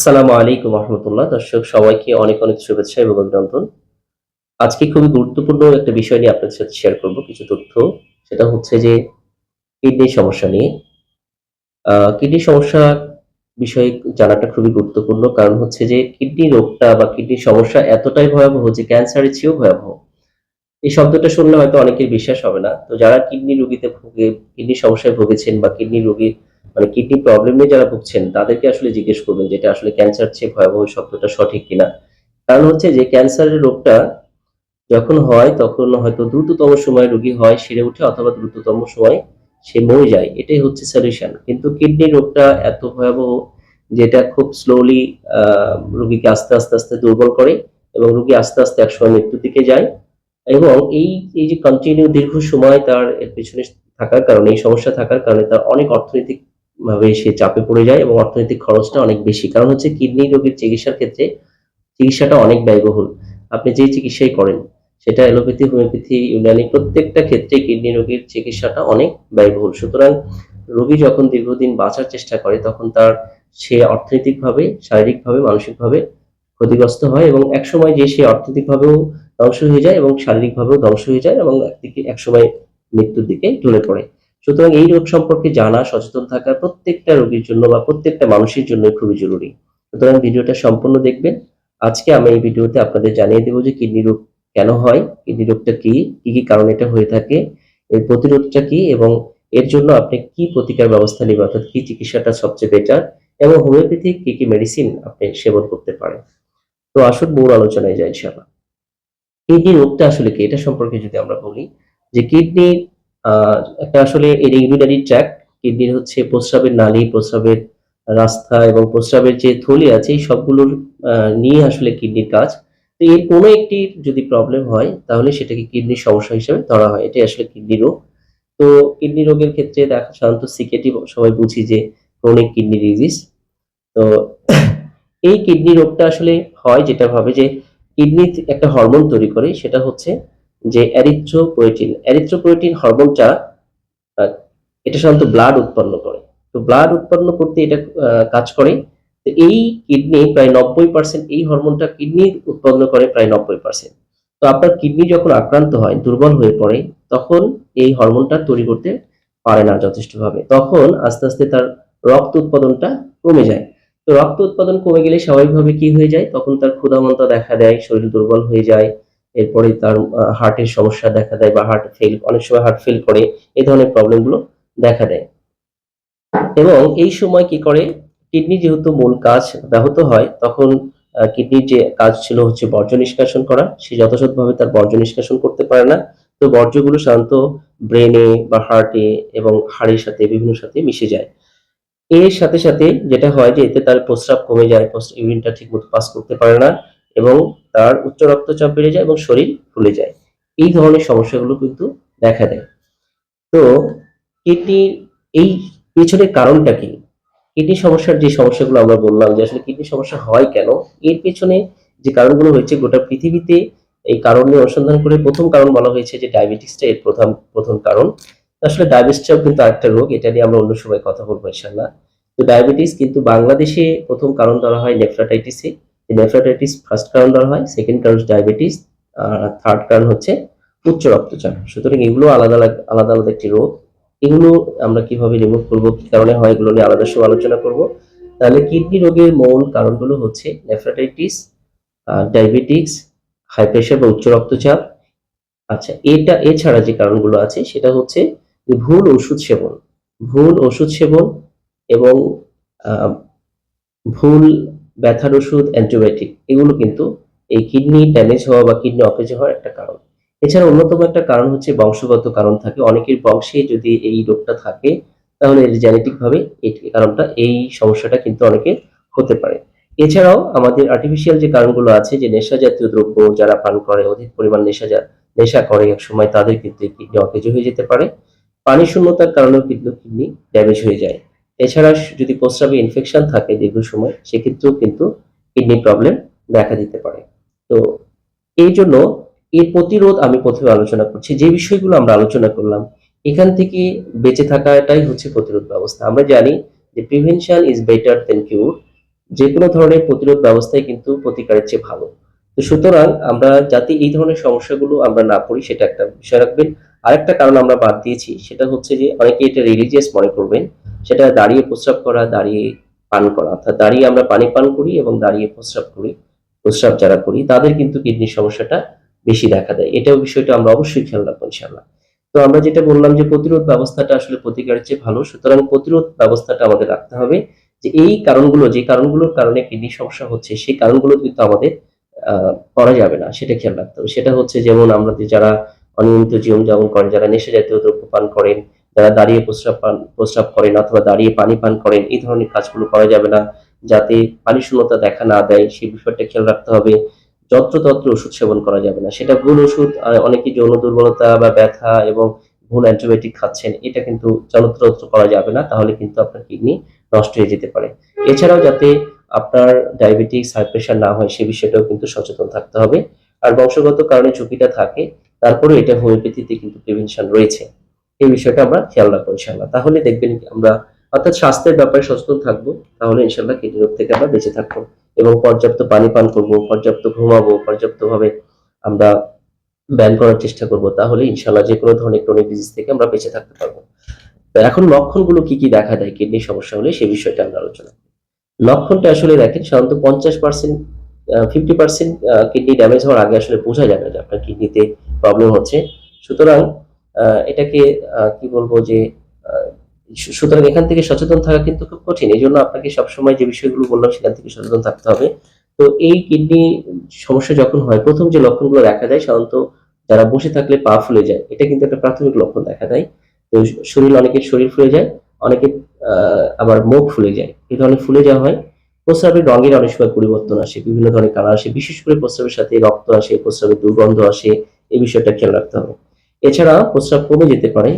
আসসালামু আলাইকুম রহমতুল্লাহ। দর্শক সবাইকে অনেক অনেক শুভেচ্ছা এবং অভিনন্দন। আজকে খুবই গুরুত্বপূর্ণ একটা বিষয় নিয়ে আপনাদের সাথে শেয়ার করব কিছু তথ্য। সেটা হচ্ছে যে কিডনির সমস্যা নিয়ে। কিডনির সমস্যা বিষয়ে জানাটা খুবই গুরুত্বপূর্ণ। কারণ হচ্ছে যে কিডনি রোগটা বা কিডনির সমস্যা এতটাই ভয়াবহ যে ক্যান্সারের চেয়েও ভয়াবহ। এই শব্দটা শুনলে হয়তো অনেকের বিশ্বাস হবে না। তো যারা কিডনি রোগীতে ভুগে কিডনির সমস্যায় ভুগেছেন বা কিডনি রোগী মানে কিডনি প্রবলেম নিয়ে যারা ভুগছেন তাদেরকে আসলে জিজ্ঞেস করবেন যে এটা আসলে ক্যান্সার চেয়ে ভয়াবহ শব্দটা সঠিক কিনা। কারণ হচ্ছে যে ক্যান্সারের রোগটা যখন হয় তখন হয়তো দ্রুততম সময়ে রোগী হয় সেরে উঠে অথবা দ্রুততম সময়ে সে মরে যায়। এটাই হচ্ছে সলিউশন। কিন্তু কিডনি রোগটা এত ভয়াবহ যেটা খুব স্লোলি রোগীকে আস্তে আস্তে দুর্বল করে এবং রোগী আস্তে আস্তে একসময় মৃত্যুর দিকে যায়। এবং এই যে কন্টিনিউ দীর্ঘ সময় তার এর পেছনে থাকার কারণে, এই সমস্যা থাকার কারণে তার অনেক অর্থনৈতিক ভাবে সে চাপে পড়ে যায় এবং অর্থনৈতিক খরচটা অনেক বেশি। কারণ হচ্ছে কিডনি রোগীর চিকিৎসার ক্ষেত্রে চিকিৎসাটা অনেক ব্যয়বহুল। আপনি যেই চিকিৎসাই করেন, সেটা অ্যালোপ্যাথি, হোমিওপ্যাথি, ইউনানি প্রত্যেকটা ক্ষেত্রে কিডনি রোগীর চিকিৎসাটা অনেক ব্যয়বহুল। সুতরাং রোগী যখন দীর্ঘদিন বাঁচার চেষ্টা করে তখন সে অর্থনৈতিকভাবে, শারীরিকভাবে, মানসিকভাবে ক্ষতিগ্রস্ত হয় এবং একসময় যেয়ে সে অর্থনৈতিকভাবেও ধ্বংস হয়ে যায় এবং শারীরিকভাবেও ধ্বংস হয়ে যায় এবং একসময় মৃত্যুর দিকে ঢলে পড়ে। সুতরাং এই রোগ সম্পর্কে জানা, সচেতন থাকা প্রত্যেকটা রোগীর জন্য বা প্রত্যেকটা মানুষের জন্যই খুবই জরুরি। সুতরাং ভিডিওটা সম্পূর্ণ দেখবেন। আজকে আমি এই ভিডিওতে আপনাদের জানিয়ে দেব যে কিডনি রোগ কেন হয়, কিডনি রোগটা কি কারণে এটা হয়ে থাকে, এর প্রতিরোধটা কি এবং এর জন্য আপনি কি প্রতিকার ব্যবস্থা নেবেন অর্থাৎ কি চিকিৎসাটা সবচেয়ে বেটার এবং হোমিওপ্যাথিক কি মেডিসিন আপনি সেবন করতে পারেন। তো আসুন মূল আলোচনায় যাই ইনশাআল্লাহ। কিডনি রোগটা আসলে কি? এটা সম্পর্কে যদি আমরা বলি যে কিডনি আ একটা আসলে এর ইউরিনারি ট্র্যাক্ট, কিডনির হচ্ছে প্রস্রাবের নালী, প্রস্রাবের রাস্তা এবং প্রস্রাবের যে থলি আছে এই সবগুলোর আ নিয়ে আসলে কিডনির কাজ। তো এর কোনো একটির যদি প্রবলেম হয় তাহলে সেটাকে কিডনির সমস্যা হিসেবে ধরা হয়। এটাই আসলে কিডনি রোগ। তো কিডনি রোগের ক্ষেত্রে সাধারণত সিকেটি সবাই বুঝি যে ক্রনিক কিডনি ডিজিজ। তো এই কিডনি রোগটা আসলে হয় যেটা ভাবে যে কিডনি একটা হরমোন তৈরি করে সেটা হচ্ছে যে এরিথ্রোপয়েটিন। এরিথ্রোপয়েটিন হরমোনটা আ এটা সাধারণত ব্লাড উৎপন্ন করে। তো ব্লাড উৎপন্ন করতে এটা কাজ করে। তো এই কিডনি প্রায় ৯০% এই হরমোনটা কিডনি উৎপন্ন করে প্রায় ৯০%। তো আপনার কিডনি যখন আক্রান্ত হয়, দুর্বল হয়ে পড়ে, তখন এই হরমোনটা তৈরি করতে পারে না যথেষ্টভাবে। তখন আস্তে আস্তে তার রক্ত উৎপাদনটা কমে যায়। তো রক্ত উৎপাদন কমে গেলে স্বাভাবিকভাবে কি হয়ে যায়? তখন তার ক্ষুধামন্দতা দেখা দেয়, শরীর দুর্বল হয়ে যায়। এরপরে তার হার্টের সমস্যা দেখা দেয় বা অনেক সময় হার্ট ফেইল করে। এই ধরনের প্রবলেম গুলো দেখা দেয়। এবং এই সময় কি করে কিডনি যেহেতু মূল কাজ ব্যাহত হয় তখন কিডনির যে কাজ ছিল হচ্ছে বর্জ্য নিষ্কাশন করা, সে যথাযথভাবে তার বর্জ্য নিষ্কাশন করতে পারে না। তো বর্জ্যগুলো সাধারণত ব্রেনে বা হার্টে এবং হাড়ের সাথে বিভিন্ন সাথে মিশে যায়। এর সাথে সাথে যেটা হয় যে এতে তার প্রস্রাব কমে যায়, ইউরিনটা ঠিকমতো পাস করতে পারে না এবং তার উচ্চ রক্তচাপ বেড়ে যায় এবং শরীর ফুলে যায়। এই ধরনের সমস্যাগুলো কিন্তু দেখা দেয়। তো কিডনির এই পেছনের কারণটা কি? কিডনি সমস্যার যে সমস্যাগুলো আমরা বললাম যে আসলে কিডনি সমস্যা হয় কেন? এর পেছনে যে কারণগুলো হয়েছে গোটা পৃথিবীতে এই কারণ নিয়ে অনুসন্ধান করে ১ম কারণ বলা হয়েছে যে ডায়াবেটিসটা এর প্রধান কারণ। আসলে ডায়াবেটিসটাও কিন্তু আরেকটা রোগ। এটা নিয়ে আমরা অন্য সময় কথা বলব ইনশাআল্লাহ। তো ডায়াবেটিস কিন্তু বাংলাদেশে ১ম কারণ ধরা হয় নেফ্রাটাইটিসে। এই নেফ্রাটাইটিস ফার্স্ট কারণ ধরা হয়, সেকেন্ড কারণ হচ্ছে ডায়াবেটিস, থার্ড কারণ হচ্ছে উচ্চ রক্তচাপ। সুতরাং এগুলো আলাদা আলাদা একটি রোগ। এগুলো আমরা কিভাবে রিমুভ করব, কি কারণে হয় এগুলো নিয়ে আলাদা সময় আলোচনা করব। তাহলে কিডনি রোগের মূল কারণগুলো হচ্ছে নেফ্রাটাইটিস, ডায়াবেটিকস, হাই প্রেশার বা উচ্চ রক্তচাপ। আচ্ছা এছাড়া যে কারণগুলো আছে সেটা হচ্ছে যে ভুল ওষুধ সেবন এবং আ ভুল ব্যথার ওষুধ, অ্যান্টিবায়োটিক এগুলো কিন্তু এই কিডনি ড্যামেজ হওয়া বা কিডনি অকেজো হওয়ার একটা কারণ। এছাড়া অন্যতম একটা কারণ হচ্ছে বংশগত কারণ থাকে। অনেকের বংশে যদি এই রোগটা থাকে তাহলে জেনেটিক ভাবে এই সমস্যাটা কিন্তু অনেকের হতে পারে। এছাড়াও আমাদের আর্টিফিশিয়াল যে কারণগুলো আছে যে নেশা জাতীয় দ্রব্য যারা পান করে, অধিক পরিমাণ নেশা করে একসময় তাদের কিন্তু এই কিডনি অকেজো হয়ে যেতে পারে। পানি শূন্যতার কারণেও কিন্তু কিডনি ড্যামেজ হয়ে যায়। এছাড়া যদি প্রস্রাবে ইনফেকশন থাকে দীর্ঘ সময় সেক্ষেত্রেও কিন্তু কিডনি প্রবলেম দেখা দিতে পারে। তো এইজন্য এর প্রতিরোধ আমি ১ম এ আলোচনা করছি। যে বিষয়গুলো আমরা আলোচনা করলাম, এখান থেকে বেঁচে থাকাটাই হচ্ছে প্রতিরোধ ব্যবস্থা। আমরা জানি যে প্রিভেনশন ইস বেটার দ্যান কিউর। যে কোনো ধরনের প্রতিরোধ ব্যবস্থাই কিন্তু প্রতিকারের চেয়ে ভালো। তো সুতরাং আমরা যাতে এই ধরনের সমস্যাগুলো আমরা না পড়ি সেটা একটা বিষয় রাখবেন। আরেকটা কারণ আমরা বাদ দিয়েছি সেটা হচ্ছে যে অনেকে এটা রিলিজিয়াস মনে করবেন। সেটা দাঁড়িয়ে প্রস্রাব করা, দাঁড়িয়ে পান করা। অর্থাৎ দাঁড়িয়ে আমরা পানি পান করি এবং দাঁড়িয়ে প্রস্রাব করি। প্রস্রাব যারা করি তাদের কিন্তু কিডনির সমস্যাটা বেশি দেখা দেয়। এটাও বিষয়টা আমরা অবশ্যই খেয়াল রাখবো ইনশাআল্লাহ। তো আমরা যেটা বললাম যে প্রতিরোধ ব্যবস্থাটা আসলে প্রতিকারের চেয়ে ভালো। সুতরাং প্রতিরোধ ব্যবস্থাটা আমাদের রাখতে হবে। যে এই কারণগুলো, যে কারণগুলোর কারণে কিডনির সমস্যা হচ্ছে সেই কারণগুলো কিন্তু আমাদের করা যাবে না, সেটা খেয়াল রাখতে হবে। সেটা হচ্ছে যেমন আমাদের যারা অনিয়মিত জীবনযাপন করেন, যারা নেশা জাতীয় দ্রব্য পান করেন, যারা দাঁড়িয়ে প্রস্রাব করেন অথবা দাঁড়িয়ে পানি পান করেন, এই ধরনের কাজগুলো করা যাবে না। যাতে পানি শূন্যতা দেখা না দেয় সেই বিষয়টা খেয়াল রাখতে হবে। যত্রতত্র ওষুধ সেবন করা যাবে না। সেটা ভুল ওষুধ, অনেকে যৌন দুর্বলতা বা ব্যথা এবং ভুল অ্যান্টিবায়োটিক খাচ্ছেন, এটা কিন্তু যত্রতত্র করা যাবে না। তাহলে কিন্তু আপনার কিডনি নষ্ট হয়ে যেতে পারে। এছাড়াও যাতে আপনার ডায়াবেটিস, হাই প্রেশার না হয় সে বিষয়টাও কিন্তু সচেতন থাকতে হবে। আর বংশগত কারণে ঝুঁকিটা থাকে, তারপরেও এটা হোমিওপ্যাথিতে কিন্তু প্রিভেনশন রয়েছে। এই বিষয়টা আমরা খেয়াল রাখবো ইনশাআল্লাহ। তাহলে দেখবেন আমরা অর্থাৎ স্বাস্থ্যের ব্যাপারে সচেতন থাকবো। তাহলে ইনশাআল্লাহ কিডনি রোগ থেকে আমরা বেঁচে থাকবো। এবং পর্যাপ্ত পানি পান করব, পর্যাপ্ত ঘুমাবো, পর্যাপ্তভাবে আমরা ব্যায়াম করার চেষ্টা করব। তাহলে ইনশাআল্লাহ যেকোনো ধরনের ক্রনিক ডিজিজ থেকে আমরা বেঁচে থাকতে পারবো। তো এখন লক্ষণগুলো কি, কি দেখা দেয় কিডনির সমস্যা হলে সে বিষয়টা আমরা আলোচনা করব। লক্ষণটা আসলে দেখেন সাধারণত 50% 50% কিডনি ড্যামেজ হওয়ার আগে আসলে বোঝা যায় না যে আপনার কিডনিতে প্রবলেম হচ্ছে। সুতরাং এটাকে কি বলবো যে আ সুতরাং এখান থেকে সচেতন থাকা কিন্তু খুব কঠিন। এজন্য আপনাকে সবসময় যে বিষয়গুলো বললাম সেখান থেকে সচেতন থাকতে হবে। তো এই কিডনি সমস্যা যখন হয় ১ম যে লক্ষণগুলো দেখা দেয় সাধারণত যারা বসে থাকলে পা ফুলে যায়। এটা কিন্তু একটা প্রাথমিক লক্ষণ দেখা দেয়। তো অনেকের শরীর ফুলে যায়, অনেকের আ আবার মুখ ফুলে যায়। এই ধরনের ফুলে যাওয়া হয়। প্রস্রাবের রঙের অনেক সময় পরিবর্তন আসে, বিভিন্ন ধরনের কালার আসে। বিশেষ করে প্রস্রাবের সাথে রক্ত আসে, প্রস্রাবের দুর্গন্ধ আসে। এই বিষয়টা খেয়াল রাখতে হবে। এছাড়া প্রস্রাব কমে যেতে পারে।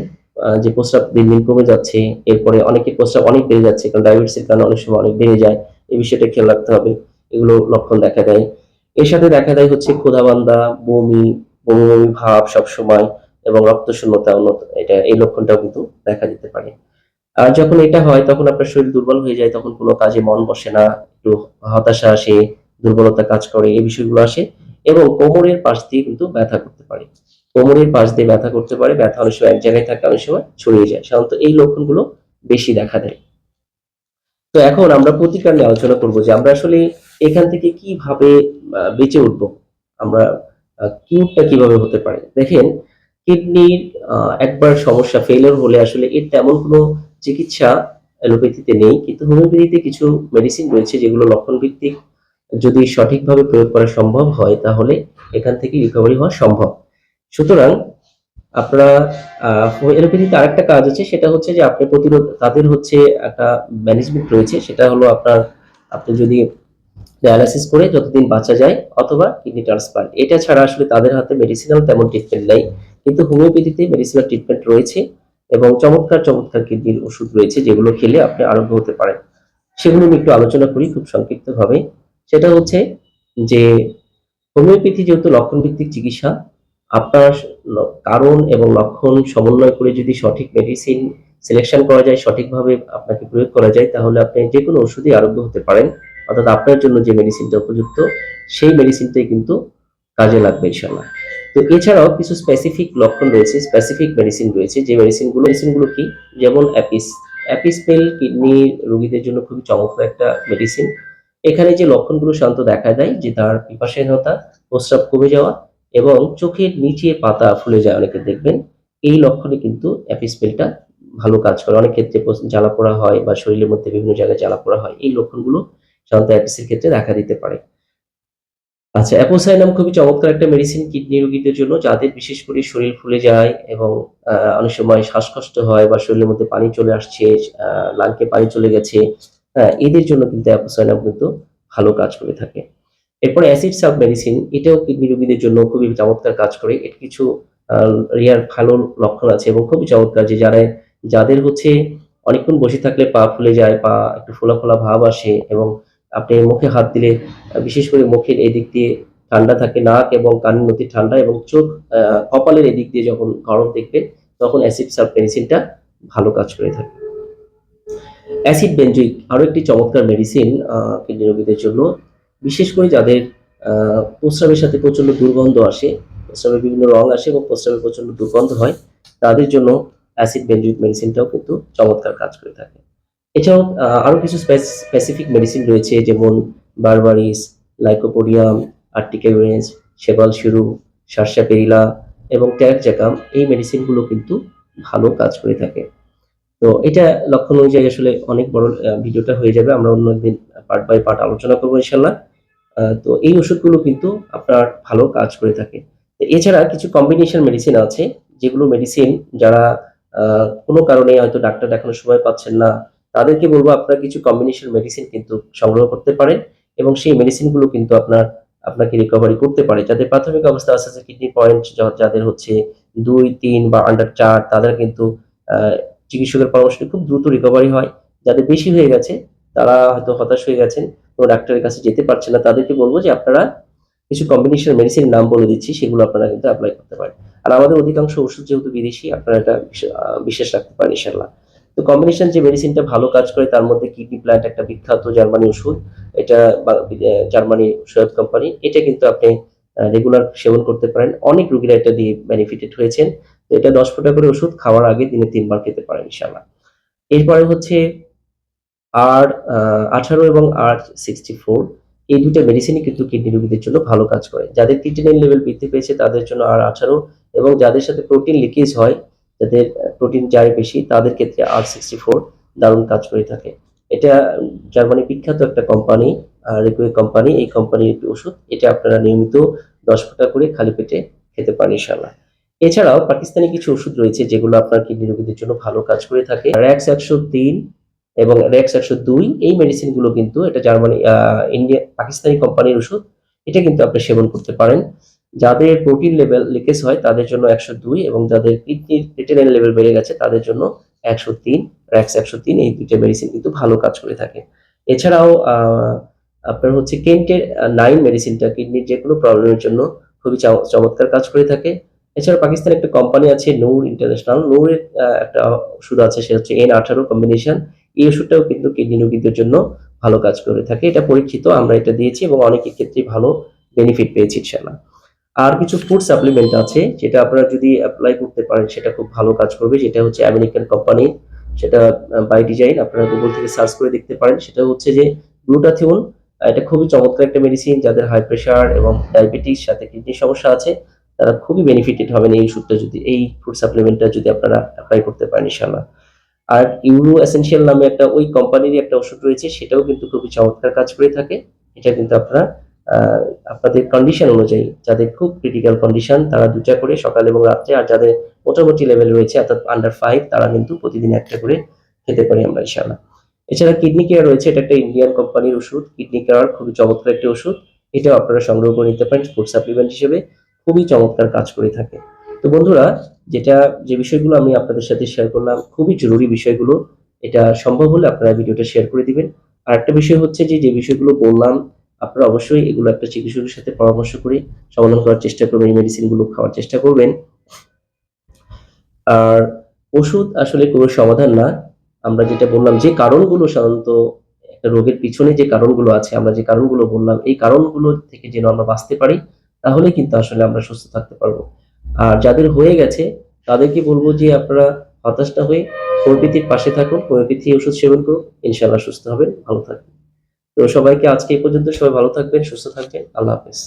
যে প্রস্রাব দিন, দিন কমে যাচ্ছে। এরপরে অনেকের প্রস্রাব অনেক বেড়ে যাচ্ছে। কারণ ডায়াবেটিসের কারণে অনেক সময় অনেক বেড়ে যায়। এই বিষয়টা খেয়াল রাখতে হবে। এগুলো লক্ষণ দেখা দেয়। এর সাথে দেখা দেয় হচ্ছে ক্ষুধাবান্ধা, বমি, বমি ভাব সবসময় এবং রক্তশূন্যতা এই লক্ষণটাও কিন্তু দেখা দিতে পারে। আর যখন এটা হয় তখন আপনার শরীর দুর্বল হয়ে যায়, তখন কোনো কাজে মন বসে না, একটু হতাশা আসে, দুর্বলতা কাজ করে, এই বিষয়গুলো আসে এবং কোমরের পাশ দিয়ে কিন্তু ব্যথা করতে পারে। কোমরের পাশ দিয়ে ব্যথা করতে পারে, ব্যথা অনেক সময় এক জায়গায় থাকে, অনেক সময় ছড়িয়ে যায়। সাধারণত এই লক্ষণগুলো বেশি দেখা দেয়। তো এখন আমরা প্রতিকার নিয়ে আলোচনা করব যে আমরা আসলে এখান থেকে কিভাবে বেঁচে উঠবো? আমরা কিউরটা কিভাবে হতে পারে? দেখেন কিডনির একবার সমস্যা ফেইলিউর হলে আসলে এর তেমন কোনো চিকিৎসা অ্যালোপ্যাথিতে নেই। কিন্তু হোমিওপ্যাথিতে কিছু মেডিসিন রয়েছে যেগুলো লক্ষণ ভিত্তিক। যদি সঠিকভাবে প্রয়োগ করা সম্ভব হয় তাহলে এখান থেকে রিকভারি হওয়া সম্ভব। সুতরাং আপনারা আ এলোপ্যাথিতে আরেকটা কাজ আছে সেটা হচ্ছে যে আপনি তাদের হচ্ছে একটা ম্যানেজমেন্ট রয়েছে। সেটা হলো আপনি যদি ডায়ালাইসিস করে যতদিন বাঁচা যায় অথবা কিডনি ট্রান্সপ্লান্ট। এটা ছাড়া আসলে তাদের হাতে মেডিসিনাল তেমন ট্রিটমেন্ট নাই। কিন্তু হোমিওপ্যাথিতে মেডিসিনাল ট্রিটমেন্ট রয়েছে এবং চমৎকার, চমৎকার কিডনির ওষুধ রয়েছে যেগুলো খেলে আপনি আরোগ্য হতে পারেন। সেগুলো নিয়ে একটু আলোচনা করি খুব সংক্ষিপ্তভাবে। সেটা হচ্ছে যে হোমিওপ্যাথি যেহেতু লক্ষণ ভিত্তিক চিকিৎসা, আপনার কারণ এবং লক্ষণ সমন্বয় করে যদি সঠিক মেডিসিন সিলেকশন করা যায়, সঠিকভাবে আপনাকে প্রয়োগ করা যায় তাহলে আপনি যেকোনো ওষুধেই আরোগ্য হতে পারেন। অর্থাৎ আপনার জন্য যে মেডিসিনটা উপযুক্ত সেই মেডিসিনটাই কিন্তু কাজে লাগবে ইনশাআল্লাহ। তো এছাড়াও কিছু স্পেসিফিক লক্ষণ রয়েছে, স্পেসিফিক মেডিসিন রয়েছে যে মেডিসিনগুলো কি? যেমন অ্যাপিস। অ্যাপিস পিল কিডনি রোগীদের জন্য খুবই চমৎকার একটা মেডিসিন। এখানে যে লক্ষণগুলো সাধারণত দেখা দেয় যে তার পিপাসাহীনতা, প্রস্রাব কমে যাওয়া এবং চোখের নিচে পাতা ফুলে যায় অনেকের দেখবেন। এই লক্ষণে কিন্তু অ্যাপিসপেলটা ভালো কাজ করে। অনেক ক্ষেত্রে জ্বালাপোড়া হয় বা শরীরের মধ্যে বিভিন্ন জায়গায় জ্বালাপোড়া হয়। এই লক্ষণগুলো সাধারণত অ্যাপিসের ক্ষেত্রে দেখা দিতে পারে। আচ্ছা, অ্যাপোসাইলাম খুবই চমৎকার একটা মেডিসিন কিডনি রোগীদের জন্য যাদের বিশেষ করে শরীর ফুলে যায় এবং অনেক সময় শ্বাসকষ্ট হয় বা শরীরের মধ্যে পানি চলে আসছে, আ লাংকে পানি চলে গেছে। হ্যাঁ? এদের জন্য কিন্তু অ্যাপোসাইলাম কিন্তু ভালো কাজ করে থাকে। এরপরে অ্যাসিড সাব মেডিসিন এটাও কিডনি রোগীদের জন্য খুবই চমৎকার কাজ করে। এর কিছু আ রেয়ার ভালো লক্ষণ আছে এবং খুবই চমৎকার যে যাদের হচ্ছে অনেকক্ষণ বসে থাকলে পা ফুলে যায়, পা একটু ফোলা, ফোলা ভাব আসে এবং আপনি মুখে হাত দিলে বিশেষ করে মুখের এদিক দিয়ে ঠান্ডা থাকে, নাক এবং কানের নতি ঠান্ডা এবং চোখ আ কপালের এদিক দিয়ে যখন গরম দেখবেন তখন অ্যাসিড সাব মেডিসিনটা ভালো কাজ করে থাকে। অ্যাসিড বেনজোইক আরো একটি চমৎকার মেডিসিন কিডনি রোগীদের জন্য। বিশেষ করে যাদের প্রস্রাবের সাথে প্রচন্ড দুর্গন্ধ আসে, প্রস্রাবের বিভিন্ন রং আসে এবং প্রস্রাবে প্রচন্ড দুর্গন্ধ হয়, তাদের জন্য অ্যাসিড বেনজোইক মেডিসিনটাও কিন্তু চমৎকার কাজ করে থাকে। এছাড়াও আরো কিছু স্পেসিফিক মেডিসিন রয়েছে, যেমন বারবারিস, লাইকোপোডিয়াম, আর্টিকেউরেন্স, সেবাল শুরু, সারসাপেরিলা এবং ট্যারজ্যাকাম। এই মেডিসিনগুলো কিন্তু ভালো কাজ করে থাকে। তো এটা লক্ষণ অনুযায়ী আসলে অনেক বড় ভিডিওটা হয়ে যাবে। আমরা অন্য একদিন পার্ট বাই পার্ট আলোচনা করবো ইনশাল্লাহ। তো এই ওষুধগুলো কিন্তু আপনার ভালো কাজ করে থাকে। তো এছাড়া কিছু কম্বিনেশন মেডিসিন আছে, যেগুলো মেডিসিন যারা কোনো কারণে হয়তো ডাক্তার দেখানোর সময় পাচ্ছেন না, তাদেরকে বলবো আপনারা কিছু কম্বিনেশন মেডিসিন কিন্তু সংগ্রহ করতে পারেন এবং সেই মেডিসিনগুলো কিন্তু আপনাকে রিকভারি করতে পারে। যাদের প্রাথমিক অবস্থা আছে যে কিডনি পয়েন্ট যাদের হচ্ছে ২, ৩ বা আন্ডার ৪, তাদের কিন্তু চিকিৎসকের পরামর্শে খুব দ্রুত রিকভারি হয়। যাদের বেশি হয়ে গেছে, তারা হয়তো হতাশ হয়ে গেছেন, কোনো ডাক্তারের কাছে যেতে পারছে না, তাদেরকে বলবো যে আপনারা কিছু কম্বিনেশন মেডিসিনের নাম বলে দিচ্ছি, সেগুলো আপনারা কিন্তু অ্যাপ্লাই করতে পারেন। আর আমাদের অধিকাংশ ওষুধ যেহেতু বিদেশি, আপনারা এটা বিশ্বাস রাখতে পারেন ইনশাল্লাহ। তো কম্বিনেশন যে মেডিসিনটা ভালো কাজ করে তার মধ্যে কিডনি প্ল্যান্ট একটা বিখ্যাত জার্মানি ওষুধ। এটা জার্মানি সহায়ক কোম্পানি। এটা কিন্তু আপনি রেগুলার সেবন করতে পারেন। অনেক রোগীরা এটা দিয়ে বেনিফিটেড হয়েছেন। তো এটা ১০ ফোঁটা করে ওষুধ খাওয়ার আগে দিনে ৩ বার খেতে পারেন ইনশাল্লাহ। এরপরে হচ্ছে আর 18 এবং আর 64, এই ২ টা মেডিসিনই কিন্তু কিডনি রোগীদের জন্য ভালো কাজ করে। যাদের ক্রিয়েটিনিন লেভেল বৃদ্ধি পেয়েছে তাদের জন্য আর 18, এবং যাদের সাথে প্রোটিন লিকেজ হয়, যাদের প্রোটিন যায় বেশি, তাদের ক্ষেত্রে আর 64 দারুণ কাজ করে থাকে। এটা জার্মানির বিখ্যাত একটা কোম্পানি, রিকুয়ের কোম্পানি। এই কোম্পানির একটি ওষুধ। এটা আপনারা নিয়মিত ১০ ফোঁটা করে খালি পেটে খেতে পারেন ইনশাআল্লাহ। এছাড়াও পাকিস্তানি কিছু ওষুধ রয়েছে যেগুলো আপনার কিডনি রোগীদের জন্য ভালো কাজ করে থাকে। র‍্যাক্স ১০৩ এবং র‍্যাক্স ১০২, এই মেডিসিন গুলো কিন্তু এটা জার্মানি ইন্ডিয়া পাকিস্তানি কোম্পানির ওষুধ। এটা কিন্তু আপনি সেবন করতে পারেন। যাদের প্রোটিন লেভেল লিকেজ হয় তাদের জন্য ১০২, এবং যাদের কিডনির ক্রিয়েটিনিন লেভেল বেড়ে গেছে তাদের জন্য ১০৩, র‍্যাক্স ১০৩, এই ২ টা মেডিসিন কিন্তু ভালো কাজ করে থাকে। এছাড়াও আপনার হচ্ছে কেন্টের 9 মেডিসিনটা কিডনির যেকোনো প্রবলেমের জন্য খুবই চমৎকার কাজ করে থাকে। এছাড়া পাকিস্তানের একটা কোম্পানি আছে নূর ইন্টারন্যাশনাল। নূরের একটা ওষুধ আছে, সেটা হচ্ছে N18 কম্বিনেশন। এই ওষুধটাও কিন্তু কিডনি রোগীদের জন্য ভালো কাজ করে থাকে। এটা পরীক্ষিত, আমরা এটা দিয়েছি এবং অনেকের ক্ষেত্রেই ভালো বেনিফিট পেয়েছি ইনশাআল্লাহ। আর কিছু ফুড সাপ্লিমেন্ট আছে, যেটা আপনারা যদি এপ্লাই করতে পারেন সেটা খুব ভালো কাজ করবে। যেটা হচ্ছে আমেরিকান কোম্পানি, সেটা বাই ডিজাইন। আপনারা গুগল থেকে সার্চ করে দেখতে পারেন। সেটা হচ্ছে যে গ্লুটাথিওন। এটা খুবই চমৎকার একটা মেডিসিন। যাদের হাই প্রেশার এবং ডায়াবেটিস সাথে কিডনির সমস্যা আছে, তারা খুবই বেনিফিটেড হবেন এই ওষুধটা যদি, এই ফুড সাপ্লিমেন্টটা যদি আপনারা এপ্লাই করতে পারেন ইনশাআল্লাহ। আর ইউরো এসেনশিয়াল নামে একটা ওই কোম্পানিরই একটা ওষুধ রয়েছে, সেটাও কিন্তু খুবই চমৎকার কাজ করে থাকে। এটা কিন্তু আপনারা আপনাদের কন্ডিশন অনুযায়ী, যাদের খুব ক্রিটিক্যাল কন্ডিশন, তারা ২ টা করে সকাল এবং রাত্রে, আর যাদের মোটামুটি লেভেল রয়েছে অর্থাৎ আন্ডার 5, তারা কিন্তু প্রতিদিন একটা করে খেতে পারি আমরা ইনশাআল্লাহ। এছাড়া কিডনি কেয়ার রয়েছে, এটা একটা ইন্ডিয়ান কোম্পানির ওষুধ। কিডনি কেয়ার খুবই চমৎকার একটি ওষুধ। এটাও আপনারা সংগ্রহ করে নিতে পারেন ফুড সাপ্লিমেন্ট হিসেবে। খুবই চমৎকার কাজ করে থাকে। তো বন্ধুরা, যে বিষয়গুলো আমি আপনাদের সাথে শেয়ার করলাম খুবই জরুরি বিষয়গুলো। এটা সম্ভব হলে আপনারা ভিডিওটা শেয়ার করে দিবেন। আরেকটা বিষয় হচ্ছে যে বিষয়গুলো বললাম, আপনারা অবশ্যই এগুলো একটা চিকিৎসকের সাথে পরামর্শ করে সমাধান করার চেষ্টা করবেন। এই মেডিসিন গুলো খাওয়ার চেষ্টা করবেন। আর ওষুধ আসলে কোনো সমাধান না। আমরা যেটা বললাম, যে কারণগুলো সাধারণত একটা রোগের পিছনে যে কারণগুলো আছে, আমরা যে কারণগুলো বললাম, এই কারণগুলো থেকে যেন আমরা বাঁচতে পারি, তাহলে কিন্তু আসলে আমরা সুস্থ থাকতে পারবো। আর যাদের হয়ে গেছে, তাদেরকে বলবো যে আপনারা হতাশ না হয়ে হোমিওপ্যাথির পাশে থাকুন, হোমিওপ্যাথি ওষুধ সেবন করুন। ইনশাআল্লাহ সুস্থ হবেন, ভালো থাকবেন। তো সবাইকে আজকে এই পর্যন্ত। সবাই ভালো থাকবেন, সুস্থ থাকবেন। আল্লাহ হাফেজ।